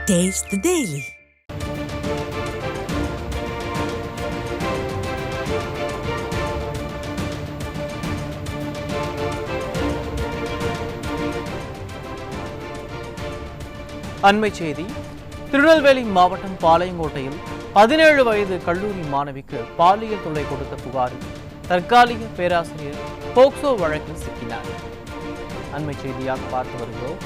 Taste the Daily. அண்மை செய்தி. திருநெல்வேலி மாவட்டம் பாளையங்கோட்டையில் 17 வயது கல்லூரி மாணவிக்கு பாலியல் தொல்லை கொடுத்த புகாரில் தற்காலிக பேராசிரியர் போக்சோ வழக்கில் சிக்கினார். அண்மை செய்தியாக பார்த்து வருகிறோம்.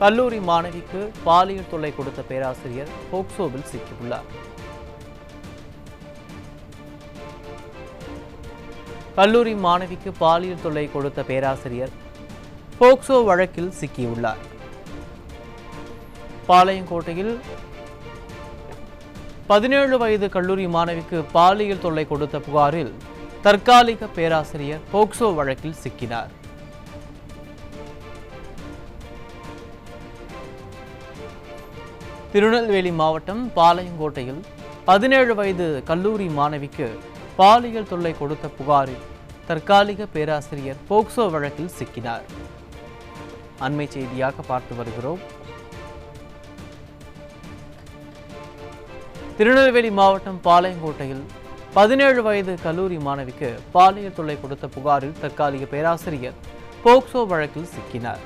கல்லூரி மாணவிக்கு பாலியல் தொல்லை கொடுத்த பேராசிரியர் போக்சோவில் சிக்கியுள்ளார். கல்லூரி மாணவிக்கு பாலியல் தொல்லை கொடுத்த பேராசிரியர் போக்சோ வழக்கில் சிக்கியுள்ளார். பாளையங்கோட்டையில் 17 வயது கல்லூரி மாணவிக்கு பாலியல் தொல்லை கொடுத்த புகாரில் தற்காலிக பேராசிரியர் போக்சோ வழக்கில் சிக்கினார். திருநெல்வேலி மாவட்டம் பாளையங்கோட்டையில் 17 வயது கல்லூரி மாணவிக்கு பாலியல் தொல்லை கொடுத்த புகாரில் தற்காலிக பேராசிரியர் போக்சோ வழக்கில் சிக்கினார். அண்மை செய்தியாக பார்த்து வருகிறோம். திருநெல்வேலி மாவட்டம் பாளையங்கோட்டையில் 17 வயது கல்லூரி மாணவிக்கு பாலியல் தொல்லை கொடுத்த புகாரில் தற்காலிக பேராசிரியர் போக்சோ வழக்கில் சிக்கினார்.